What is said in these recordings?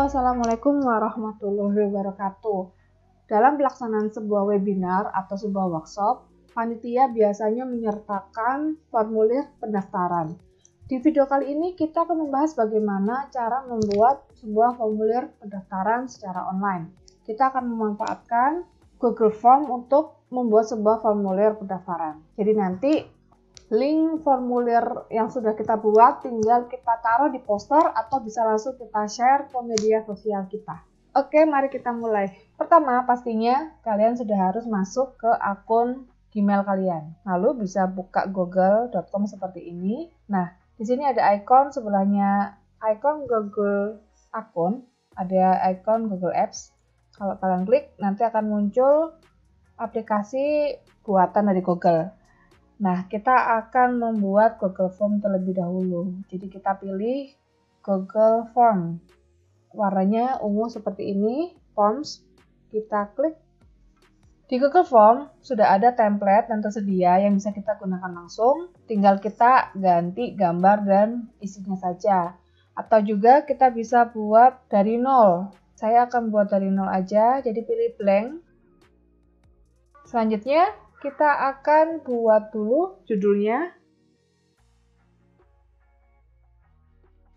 Assalamualaikum warahmatullahi wabarakatuh. Dalam pelaksanaan sebuah webinar atau sebuah workshop, panitia biasanya menyertakan formulir pendaftaran. Di video kali ini kita akan membahas bagaimana cara membuat sebuah formulir pendaftaran secara online. Kita akan memanfaatkan Google Form untuk membuat sebuah formulir pendaftaran. Jadi nanti link formulir yang sudah kita buat tinggal kita taruh di poster atau bisa langsung kita share ke media sosial kita. Oke, mari kita mulai. Pertama, pastinya kalian sudah harus masuk ke akun Gmail kalian. Lalu bisa buka google.com seperti ini. Nah, di sini ada ikon sebelahnya ikon Google akun, ada ikon Google Apps. Kalau kalian klik, nanti akan muncul aplikasi buatan dari Google. Nah, kita akan membuat Google Form terlebih dahulu. Jadi kita pilih Google Form. Warnanya ungu seperti ini, Forms. Kita klik. Di Google Form sudah ada template yang tersedia yang bisa kita gunakan langsung. Tinggal kita ganti gambar dan isinya saja. Atau juga kita bisa buat dari nol. Saya akan buat dari nol aja, jadi pilih blank. Selanjutnya, kita akan buat dulu judulnya.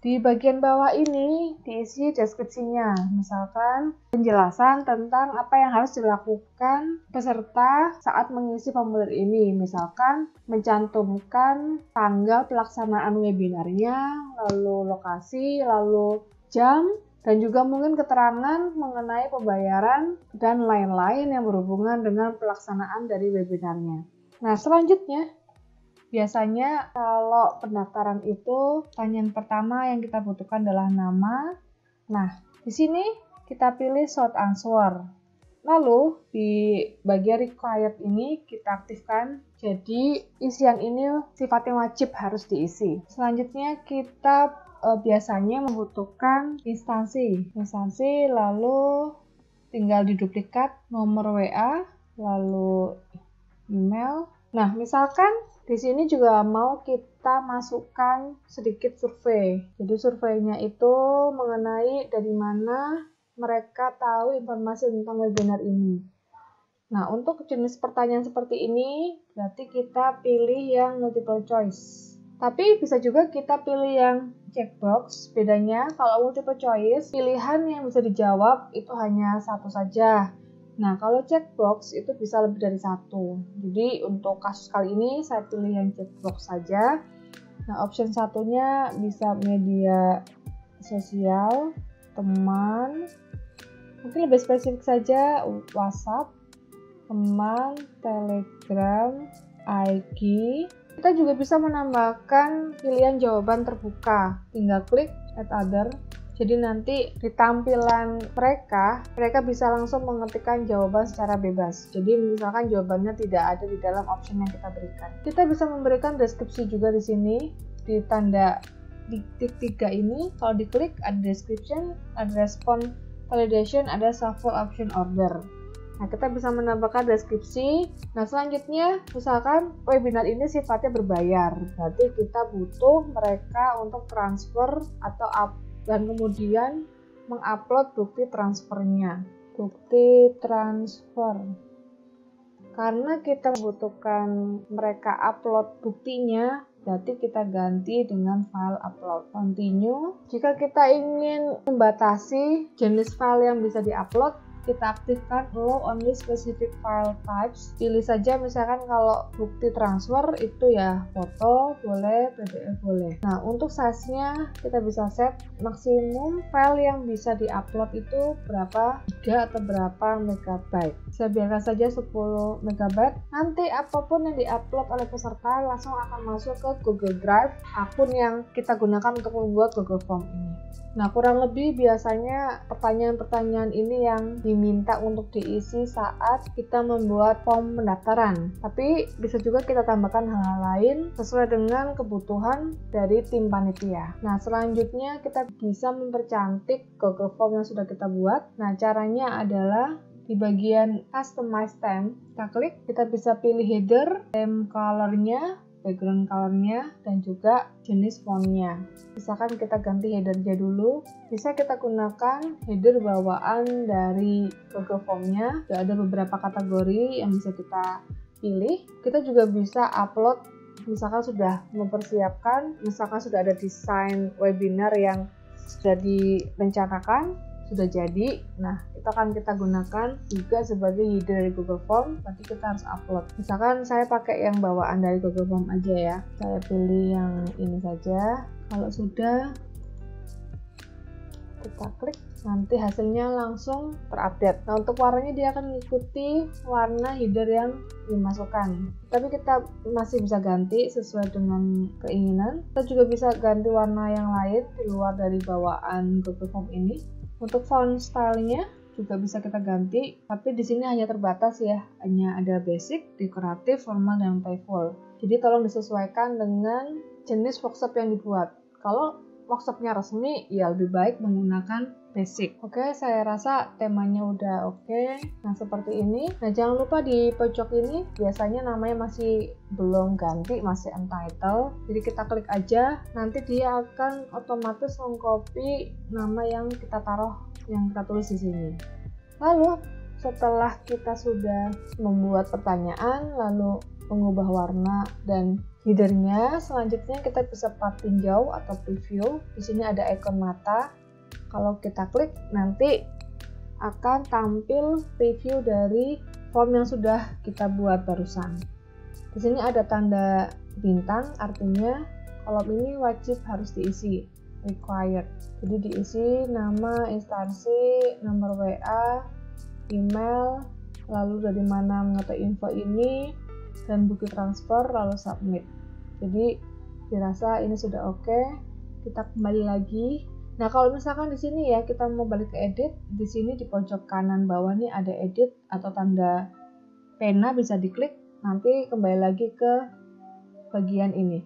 Di bagian bawah ini diisi deskripsinya, misalkan penjelasan tentang apa yang harus dilakukan peserta saat mengisi formulir ini, misalkan mencantumkan tanggal pelaksanaan webinarnya, lalu lokasi, lalu jam, dan juga mungkin keterangan mengenai pembayaran dan lain-lain yang berhubungan dengan pelaksanaan dari webinarnya. Nah, selanjutnya, biasanya kalau pendaftaran itu, pertanyaan pertama yang kita butuhkan adalah nama. Nah, di sini kita pilih short answer. Lalu, di bagian required ini kita aktifkan, jadi isian ini sifatnya wajib harus diisi. Selanjutnya, kita biasanya membutuhkan instansi, lalu tinggal diduplikat nomor WA, lalu email. Nah, misalkan di sini juga mau kita masukkan sedikit survei. Jadi surveinya itu mengenai dari mana mereka tahu informasi tentang webinar ini. Nah, untuk jenis pertanyaan seperti ini, berarti kita pilih yang multiple choice. Tapi bisa juga kita pilih yang checkbox. Bedanya kalau multiple choice, pilihan yang bisa dijawab itu hanya satu saja. Nah, kalau checkbox itu bisa lebih dari satu. Jadi untuk kasus kali ini saya pilih yang checkbox saja. Nah, option satunya bisa media sosial, teman, mungkin lebih spesifik saja WhatsApp, teman, Telegram, IG. Kita juga bisa menambahkan pilihan jawaban terbuka. Tinggal klik add other. Jadi nanti di tampilan mereka bisa langsung mengetikkan jawaban secara bebas. Jadi misalkan jawabannya tidak ada di dalam option yang kita berikan. Kita bisa memberikan deskripsi juga di sini. Di tanda di titik 3 ini, kalau diklik ada description, ada respon validation, ada shuffle option order. Nah, kita bisa menambahkan deskripsi. Nah, selanjutnya, misalkan webinar ini sifatnya berbayar. Berarti kita butuh mereka untuk transfer atau dan kemudian mengupload bukti transfernya. Bukti transfer. Karena kita membutuhkan mereka upload buktinya, berarti kita ganti dengan file upload. Continue. Jika kita ingin membatasi jenis file yang bisa diupload, kita aktifkan allow only specific file types. Pilih saja misalkan kalau bukti transfer itu ya foto boleh, PDF boleh. Nah, untuk size-nya kita bisa set maksimum file yang bisa diupload itu berapa giga atau berapa megabyte. Saya biarkan saja 10 megabyte. Nanti apapun yang diupload oleh peserta langsung akan masuk ke Google Drive, akun yang kita gunakan untuk membuat Google Form ini. Nah, kurang lebih biasanya pertanyaan-pertanyaan ini yang diminta untuk diisi saat kita membuat form pendaftaran. Tapi bisa juga kita tambahkan hal-hal lain sesuai dengan kebutuhan dari tim panitia. Nah, selanjutnya kita bisa mempercantik Google Form yang sudah kita buat. Nah, caranya adalah di bagian Customize Theme, kita klik, kita bisa pilih header, theme color-nya, background colornya dan juga jenis fontnya. Misalkan kita ganti headernya dulu, bisa kita gunakan header bawaan dari Google Form-nya. Ada beberapa kategori yang bisa kita pilih. Kita juga bisa upload, misalkan sudah mempersiapkan, misalkan sudah ada desain webinar yang sudah direncanakan, sudah jadi. Nah, itu akan kita gunakan juga sebagai header dari Google Form. Nanti kita harus upload. Misalkan saya pakai yang bawaan dari Google Form aja ya. Saya pilih yang ini saja. Kalau sudah, kita klik, nanti hasilnya langsung terupdate. Nah, untuk warnanya dia akan mengikuti warna header yang dimasukkan. Tapi kita masih bisa ganti sesuai dengan keinginan. Kita juga bisa ganti warna yang lain di luar dari bawaan Google Form ini. Untuk font stylenya juga bisa kita ganti, tapi di sini hanya terbatas ya, hanya ada basic, dekoratif, formal, dan playful. Jadi tolong disesuaikan dengan jenis workshop yang dibuat. Kalau workshopnya resmi, ya lebih baik menggunakan basic. Oke, saya rasa temanya udah oke. Nah, seperti ini. Nah, jangan lupa di pojok ini biasanya namanya masih belum ganti, masih untitled. Jadi kita klik aja, nanti dia akan otomatis mengcopy nama yang kita taruh, yang kita tulis di sini. Lalu, setelah kita sudah membuat pertanyaan, lalu mengubah warna dan headernya, selanjutnya kita bisa tinjau atau preview. Di sini ada ikon mata. Kalau kita klik, nanti akan tampil preview dari form yang sudah kita buat barusan. Di sini ada tanda bintang, artinya kolom ini wajib harus diisi, required. Jadi diisi nama instansi, nomor WA, email, lalu dari mana mengetahui info ini, dan bukti transfer, lalu submit. Jadi dirasa ini sudah oke. Kita kembali lagi. Nah, kalau misalkan di sini ya kita mau balik ke edit, di sini di pojok kanan bawah nih ada edit atau tanda pena, bisa diklik. Nanti kembali lagi ke bagian ini.